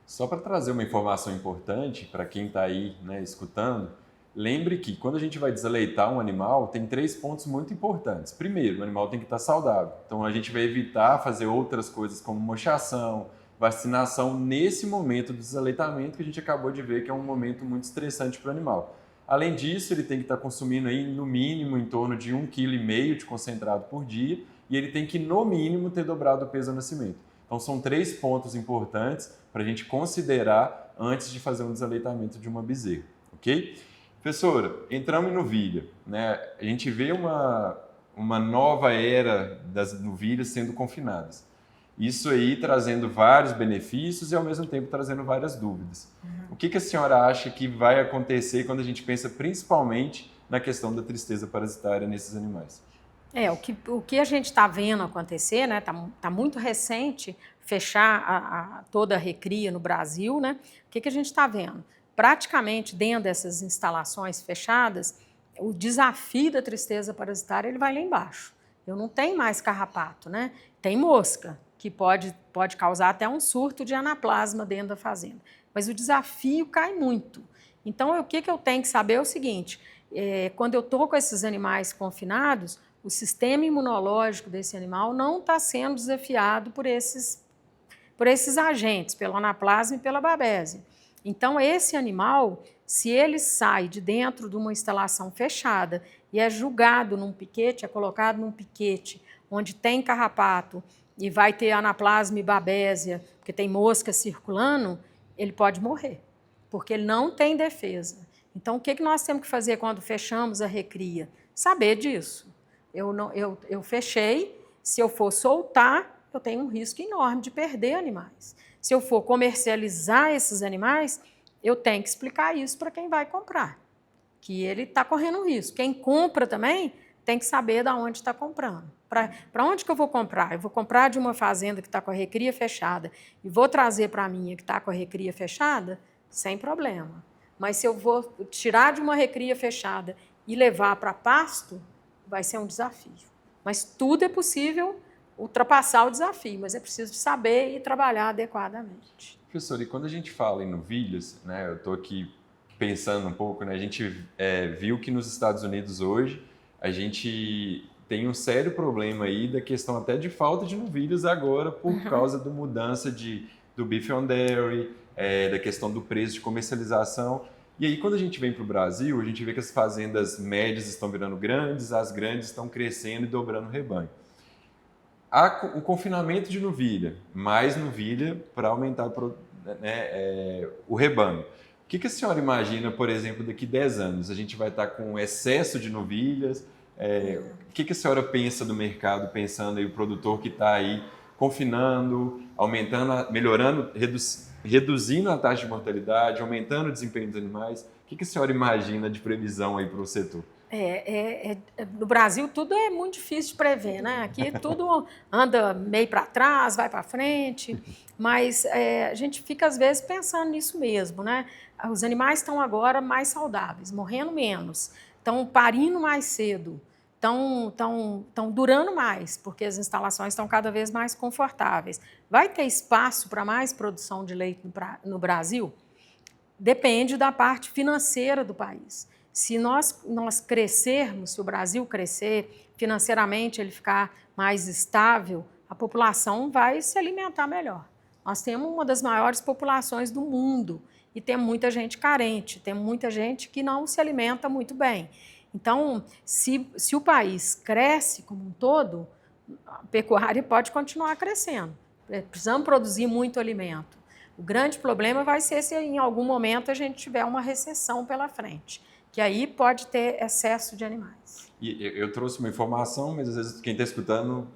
Só para trazer uma informação importante para quem está aí, né, escutando, lembre que quando a gente vai desaleitar um animal, tem 3 pontos muito importantes. Primeiro, o animal tem que estar saudável. Então, a gente vai evitar fazer outras coisas como mochação, vacinação, nesse momento do desaleitamento que a gente acabou de ver que é um momento muito estressante para o animal. Além disso, ele tem que estar consumindo aí, no mínimo em torno de 1,5 kg de concentrado por dia e ele tem que, no mínimo, ter dobrado o peso ao nascimento. Então, são 3 pontos importantes para a gente considerar antes de fazer um desaleitamento de uma bezerra, ok? Professora, entramos em novilha, né? A gente vê uma nova era das novilhas sendo confinadas. Isso aí trazendo vários benefícios e, ao mesmo tempo, trazendo várias dúvidas. O que a senhora acha que vai acontecer quando a gente pensa principalmente na questão da tristeza parasitária nesses animais? O que a gente está vendo acontecer, né? Tá muito recente fechar toda a recria no Brasil, né? O que a gente está vendo? Praticamente dentro dessas instalações fechadas, o desafio da tristeza parasitária ele vai lá embaixo. Eu não tenho mais carrapato, né? Tem mosca, que pode causar até um surto de anaplasma dentro da fazenda. Mas o desafio cai muito. Então, o que eu tenho que saber é o seguinte, quando eu estou com esses animais confinados, o sistema imunológico desse animal não está sendo desafiado por esses agentes, pelo anaplasma e pela babésia. Então, esse animal, se ele sai de dentro de uma instalação fechada e é julgado num piquete, é colocado num piquete onde tem carrapato e vai ter anaplasma e babésia, porque tem mosca circulando, ele pode morrer, porque ele não tem defesa. Então, o que nós temos que fazer quando fechamos a recria? Saber disso. eu fechei, se eu for soltar, eu tenho um risco enorme de perder animais. Se eu for comercializar esses animais, eu tenho que explicar isso para quem vai comprar, que ele está correndo um risco. Quem compra também tem que saber de onde está comprando. Para onde que eu vou comprar? Eu vou comprar de uma fazenda que está com a recria fechada e vou trazer para a minha que está com a recria fechada? Sem problema. Mas se eu vou tirar de uma recria fechada e levar para pasto, vai ser um desafio. Mas tudo é possível ultrapassar o desafio, mas é preciso saber e trabalhar adequadamente. Professor, e quando a gente fala em novilhas, né, eu estou aqui pensando um pouco, né, a gente viu que nos Estados Unidos hoje a gente tem um sério problema aí da questão até de falta de novilhas agora por causa da mudança do beef on dairy, da questão do preço de comercialização. E aí, quando a gente vem para o Brasil, a gente vê que as fazendas médias estão virando grandes, as grandes estão crescendo e dobrando o rebanho. Há o confinamento de novilha, mais novilha para aumentar o rebanho. O que a senhora imagina, por exemplo, daqui a 10 anos? A gente vai estar com excesso de novilhas? O que a senhora pensa do mercado, pensando aí o produtor que está aí confinando, aumentando, melhorando, reduzindo a taxa de mortalidade, aumentando o desempenho dos animais? O que a senhora imagina de previsão aí para o setor? No Brasil tudo é muito difícil de prever, né? Aqui tudo anda meio para trás, vai para frente, mas a gente fica às vezes pensando nisso mesmo, né? Os animais estão agora mais saudáveis, morrendo menos, estão parindo mais cedo, estão durando mais, porque as instalações estão cada vez mais confortáveis. Vai ter espaço para mais produção de leite no Brasil? Depende da parte financeira do país. Se nós crescermos, se o Brasil crescer, financeiramente ele ficar mais estável, a população vai se alimentar melhor. Nós temos uma das maiores populações do mundo e tem muita gente carente, tem muita gente que não se alimenta muito bem. Então, se o país cresce como um todo, a pecuária pode continuar crescendo. Precisamos produzir muito alimento. O grande problema vai ser se em algum momento a gente tiver uma recessão pela frente, que aí pode ter excesso de animais. E eu trouxe uma informação, mas às vezes quem está escutando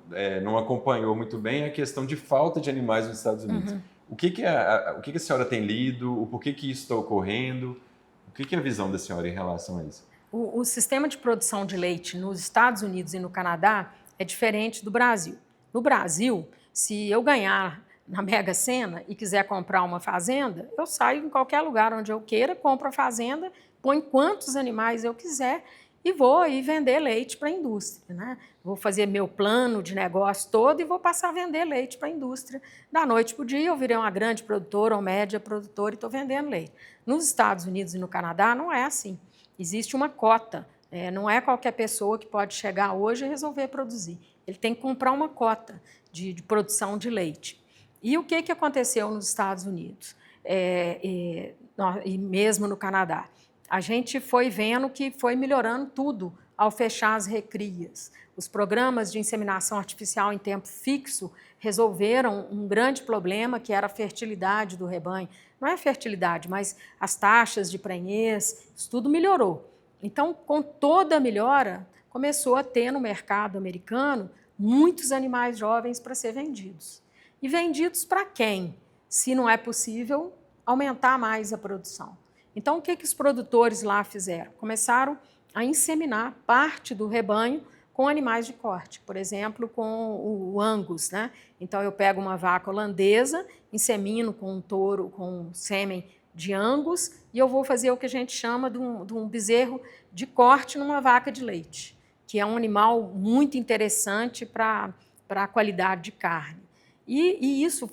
não acompanhou muito bem a questão de falta de animais nos Estados Unidos. O que a senhora tem lido? O porquê que isso está ocorrendo? O que é a visão da senhora em relação a isso? O sistema de produção de leite nos Estados Unidos e no Canadá é diferente do Brasil. No Brasil, se eu ganhar na Mega Sena e quiser comprar uma fazenda, eu saio em qualquer lugar onde eu queira, compro a fazenda, põe quantos animais eu quiser e vou aí vender leite para a indústria, né? Vou fazer meu plano de negócio todo e vou passar a vender leite para a indústria. Da noite para o dia eu virei uma grande produtora ou média produtora e estou vendendo leite. Nos Estados Unidos e no Canadá não é assim. Existe uma cota. Não é qualquer pessoa que pode chegar hoje e resolver produzir. Ele tem que comprar uma cota de produção de leite. E o que aconteceu nos Estados Unidos e mesmo no Canadá? A gente foi vendo que foi melhorando tudo ao fechar as recrias. Os programas de inseminação artificial em tempo fixo resolveram um grande problema, que era a fertilidade do rebanho. Não é a fertilidade, mas as taxas de prenhez, isso tudo melhorou. Então, com toda a melhora, começou a ter no mercado americano muitos animais jovens para ser vendidos. E vendidos para quem? Se não é possível aumentar mais a produção. Então, o que os produtores lá fizeram? Começaram a inseminar parte do rebanho com animais de corte, por exemplo, com o Angus, né? Então, eu pego uma vaca holandesa, insemino com um touro, com sêmen de Angus, e eu vou fazer o que a gente chama de um bezerro de corte numa vaca de leite, que é um animal muito interessante para a qualidade de carne. E isso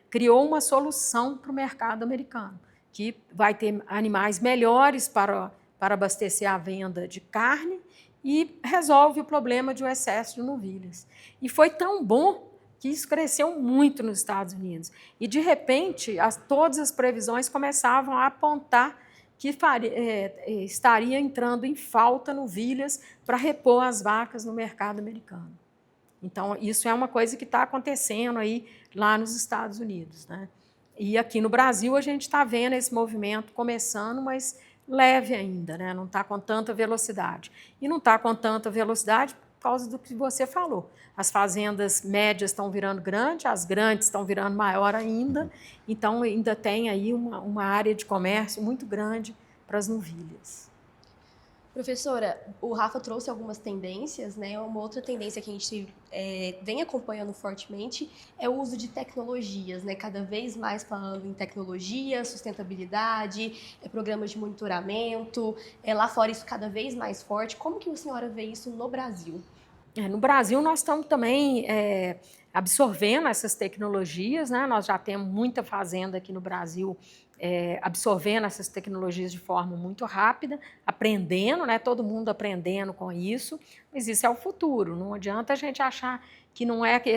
criou uma solução para o mercado americano, que vai ter animais melhores para abastecer a venda de carne e resolve o problema de um excesso de novilhas. E foi tão bom que isso cresceu muito nos Estados Unidos. E, de repente, todas as previsões começavam a apontar que estaria entrando em falta novilhas para repor as vacas no mercado americano. Então, isso é uma coisa que está acontecendo aí lá nos Estados Unidos, né? E aqui no Brasil a gente está vendo esse movimento começando, mas leve ainda, né? Não está com tanta velocidade. E não está com tanta velocidade por causa do que você falou. As fazendas médias estão virando grandes, as grandes estão virando maior ainda, então ainda tem aí uma área de comércio muito grande para as novilhas. Professora, o Rafa trouxe algumas tendências, né? Uma outra tendência que a gente vem acompanhando fortemente é o uso de tecnologias, né? Cada vez mais falando em tecnologia, sustentabilidade, programas de monitoramento. Lá fora isso cada vez mais forte. Como que a senhora vê isso no Brasil? No Brasil, nós estamos também absorvendo essas tecnologias, né? Nós já temos muita fazenda aqui no Brasil absorvendo essas tecnologias de forma muito rápida, aprendendo, né? Todo mundo aprendendo com isso, mas isso é o futuro. Não adianta a gente achar que não é que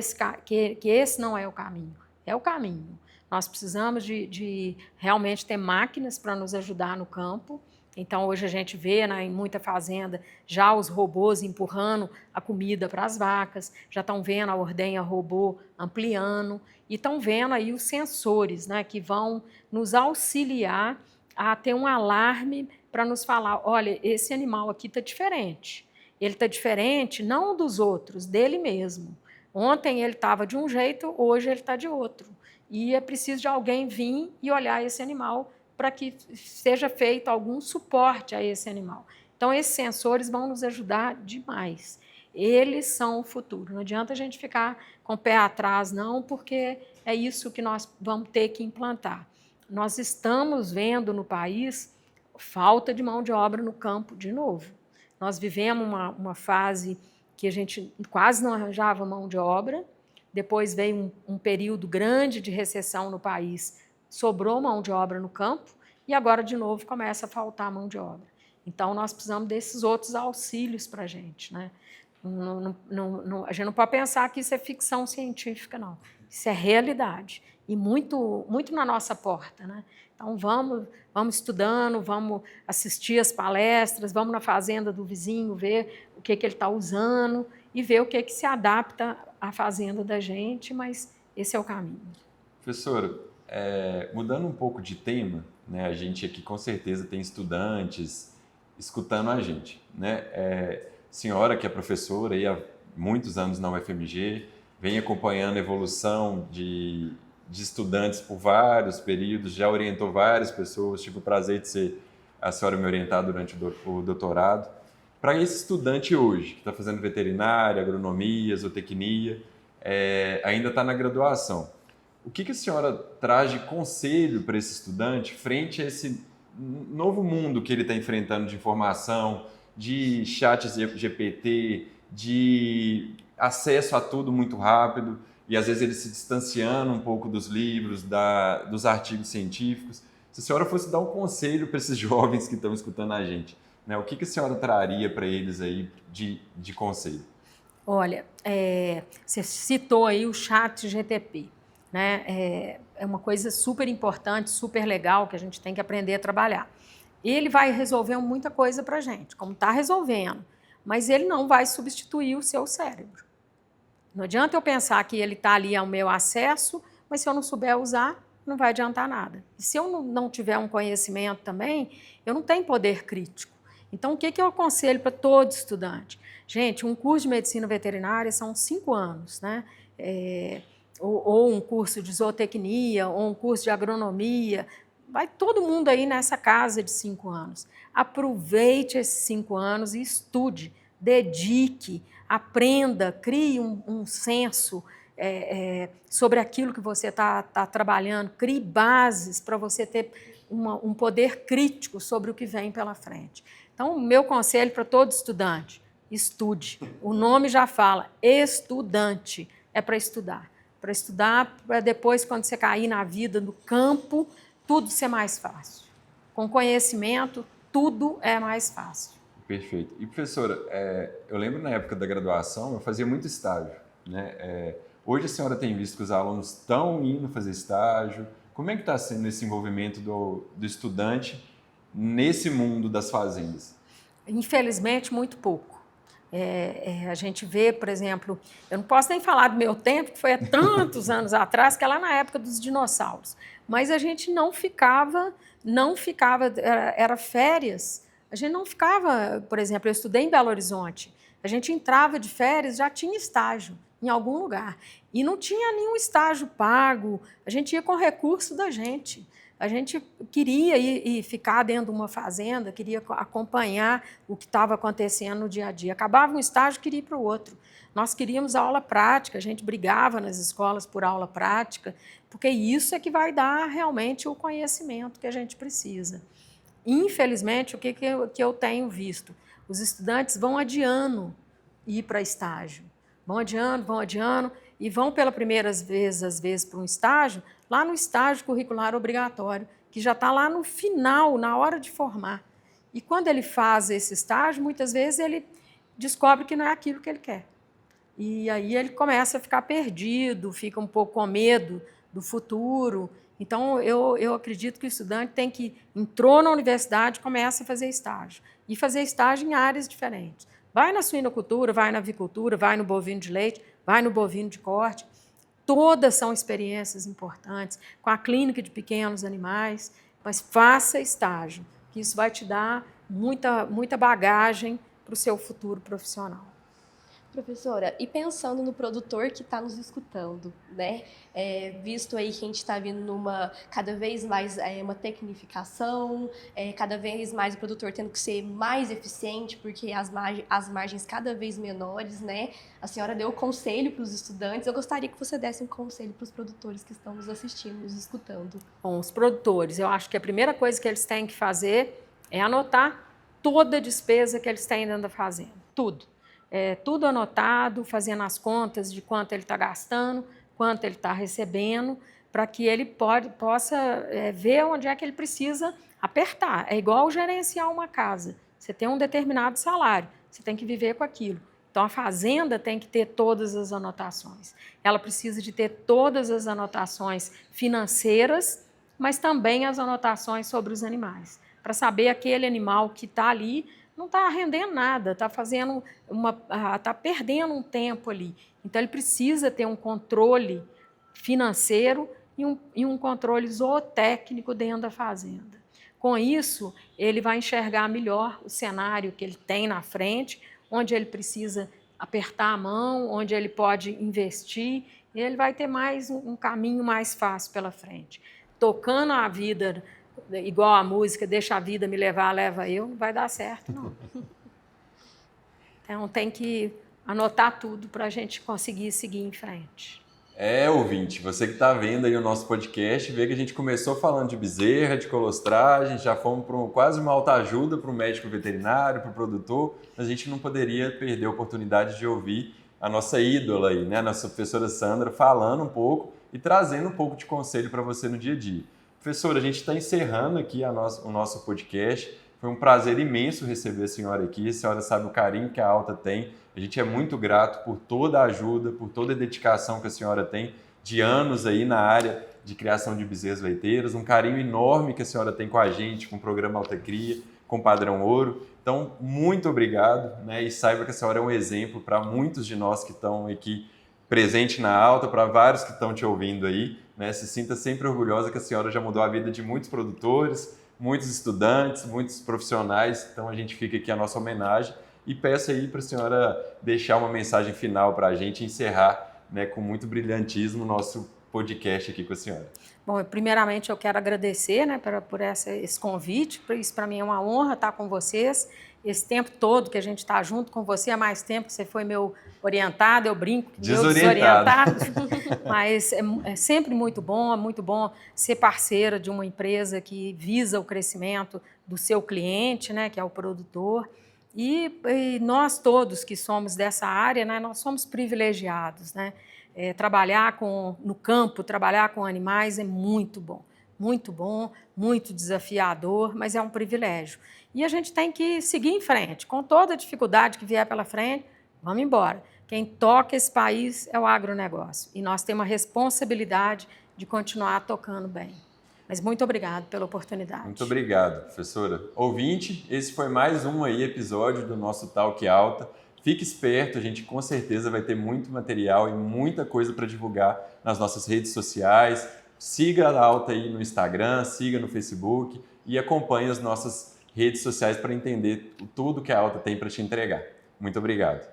esse não é o caminho. É o caminho. Nós precisamos de realmente ter máquinas para nos ajudar no campo. Então, hoje a gente vê, né, em muita fazenda já os robôs empurrando a comida para as vacas, já estão vendo a ordenha robô ampliando e estão vendo aí os sensores, né, que vão nos auxiliar a ter um alarme para nos falar, olha, esse animal aqui está diferente. Ele está diferente não dos outros, dele mesmo. Ontem ele estava de um jeito, hoje ele está de outro. E é preciso de alguém vir e olhar esse animal para que seja feito algum suporte a esse animal. Então, esses sensores vão nos ajudar demais. Eles são o futuro. Não adianta a gente ficar com o pé atrás, não, porque é isso que nós vamos ter que implantar. Nós estamos vendo no país falta de mão de obra no campo de novo. Nós vivemos uma fase que a gente quase não arranjava mão de obra, depois veio um período grande de recessão no país, sobrou mão de obra no campo e agora, de novo, começa a faltar mão de obra. Então, nós precisamos desses outros auxílios para a gente, né? A gente não pode pensar que isso é ficção científica, não. Isso é realidade e muito, muito na nossa porta, né? Então, vamos estudando, vamos assistir as palestras, vamos na fazenda do vizinho ver o que ele está usando e ver o que se adapta à fazenda da gente, mas esse é o caminho. Professora, mudando um pouco de tema, né, a gente aqui com certeza tem estudantes escutando a gente, né? Senhora que é professora aí há muitos anos na UFMG, vem acompanhando a evolução de estudantes por vários períodos, já orientou várias pessoas, tive o prazer de ser a senhora me orientar durante o doutorado. Para esse estudante hoje, que está fazendo veterinária, agronomia, zootecnia, ainda está na graduação, o que a senhora traz de conselho para esse estudante frente a esse novo mundo que ele está enfrentando de informação, de chat GPT, de acesso a tudo muito rápido e às vezes ele se distanciando um pouco dos livros, dos artigos científicos? Se a senhora fosse dar um conselho para esses jovens que estão escutando a gente, né, o que a senhora traria para eles aí de conselho? Olha, você citou aí o chat GPT. Né? É uma coisa super importante, super legal, que a gente tem que aprender a trabalhar. Ele vai resolver muita coisa para a gente, como está resolvendo, mas ele não vai substituir o seu cérebro. Não adianta eu pensar que ele está ali ao meu acesso, mas se eu não souber usar, não vai adiantar nada. E se eu não tiver um conhecimento também, eu não tenho poder crítico. Então, o que eu aconselho para todo estudante? Gente, um curso de medicina veterinária são 5 anos, né? Ou um curso de zootecnia, ou um curso de agronomia, vai todo mundo aí nessa casa de 5 anos. Aproveite esses 5 anos e estude, dedique, aprenda, crie um senso sobre aquilo que você está trabalhando, crie bases para você ter um poder crítico sobre o que vem pela frente. Então, o meu conselho para todo estudante, estude. O nome já fala, estudante, é para estudar. Para depois, quando você cair na vida, no campo, tudo ser mais fácil. Com conhecimento, tudo é mais fácil. Perfeito. E, professora, eu lembro na época da graduação, eu fazia muito estágio, né? Hoje a senhora tem visto que os alunos estão indo fazer estágio. Como é que está sendo esse envolvimento do estudante nesse mundo das fazendas? Infelizmente, muito pouco. A gente vê, por exemplo, eu não posso nem falar do meu tempo, que foi há tantos anos atrás, que é lá na época dos dinossauros, mas a gente não ficava, era férias, a gente não ficava, por exemplo, eu estudei em Belo Horizonte, a gente entrava de férias, já tinha estágio em algum lugar, e não tinha nenhum estágio pago, a gente ia com recurso da gente. A gente queria ir e ficar dentro de uma fazenda, queria acompanhar o que estava acontecendo no dia a dia. Acabava um estágio, queria ir para o outro. Nós queríamos aula prática, a gente brigava nas escolas por aula prática, porque isso é que vai dar realmente o conhecimento que a gente precisa. Infelizmente, o que eu tenho visto? Os estudantes vão adiando ir para estágio. Vão adiando, e vão pela primeira vez, às vezes, para um estágio, lá no estágio curricular obrigatório, que já está lá no final, na hora de formar. E quando ele faz esse estágio, muitas vezes ele descobre que não é aquilo que ele quer. E aí ele começa a ficar perdido, fica um pouco com medo do futuro. Então, eu acredito que o estudante entrou na universidade, começa a fazer estágio. E fazer estágio em áreas diferentes. Vai na suinocultura, vai na avicultura, vai no bovino de leite, vai no bovino de corte. Todas são experiências importantes, com a clínica de pequenos animais, mas faça estágio, que isso vai te dar muita bagagem para o seu futuro profissional. Professora, e pensando no produtor que está nos escutando, né? Visto aí que a gente está vindo cada vez mais uma tecnificação, cada vez mais o produtor tendo que ser mais eficiente, porque as margens cada vez menores, né? A senhora deu conselho para os estudantes, eu gostaria que você desse um conselho para os produtores que estão nos assistindo, nos escutando. Bom, os produtores, eu acho que a primeira coisa que eles têm que fazer é anotar toda a despesa que eles têm dentro da fazenda, tudo. Tudo anotado, fazendo as contas de quanto ele está gastando, quanto ele está recebendo, para que ele possa ver onde é que ele precisa apertar. É igual gerenciar uma casa. Você tem um determinado salário, você tem que viver com aquilo. Então, a fazenda tem que ter todas as anotações. Ela precisa de ter todas as anotações financeiras, mas também as anotações sobre os animais, para saber aquele animal que está ali não está rendendo nada, está perdendo um tempo ali. Então, ele precisa ter um controle financeiro e um controle zootécnico dentro da fazenda. Com isso, ele vai enxergar melhor o cenário que ele tem na frente, onde ele precisa apertar a mão, onde ele pode investir, e ele vai ter um caminho mais fácil pela frente. Tocando a vida igual a música, deixa a vida me levar, leva eu, não vai dar certo, não. Então, tem que anotar tudo para a gente conseguir seguir em frente. Ouvinte, você que está vendo aí o nosso podcast, vê que a gente começou falando de bezerra, de colostragem, já fomos para quase uma autoajuda para o médico veterinário, para o produtor, mas a gente não poderia perder a oportunidade de ouvir a nossa ídola aí, né? A nossa professora Sandra falando um pouco e trazendo um pouco de conselho para você no dia a dia. Professora, a gente está encerrando aqui o nosso podcast. Foi um prazer imenso receber a senhora aqui. A senhora sabe o carinho que a Alta tem. A gente é muito grato por toda a ajuda, por toda a dedicação que a senhora tem de anos aí na área de criação de bezerros leiteiros. Um carinho enorme que a senhora tem com a gente, com o programa Alta Cria, com o Padrão Ouro. Então, muito obrigado, né? E saiba que a senhora é um exemplo para muitos de nós que estão aqui presentes na Alta, para vários que estão te ouvindo aí. Né? Se sinta sempre orgulhosa que a senhora já mudou a vida de muitos produtores, muitos estudantes, muitos profissionais. Então, a gente fica aqui a nossa homenagem e peço aí para a senhora deixar uma mensagem final para a gente encerrar, né, com muito brilhantismo o nosso podcast aqui com a senhora. Bom, primeiramente eu quero agradecer, né, por esse convite. Isso para mim é uma honra estar com vocês. Esse tempo todo que a gente está junto com você, há mais tempo que você foi meu orientado, eu brinco, meu desorientado. Mas é sempre muito bom ser parceira de uma empresa que visa o crescimento do seu cliente, né, que é o produtor. E nós todos que somos dessa área, né, nós somos privilegiados, né? Trabalhar no campo, trabalhar com animais é muito bom, muito desafiador, mas é um privilégio. E a gente tem que seguir em frente, com toda a dificuldade que vier pela frente, vamos embora. Quem toca esse país é o agronegócio, e nós temos a responsabilidade de continuar tocando bem. Mas muito obrigado pela oportunidade. Muito obrigado, professora. Ouvinte, esse foi mais um episódio do nosso Talk Alta. fique esperto, a gente com certeza vai ter muito material e muita coisa para divulgar nas nossas redes sociais. Siga a Alta aí no Instagram, siga no Facebook e acompanhe as nossas redes sociais para entender tudo que a Alta tem para te entregar. Muito obrigado.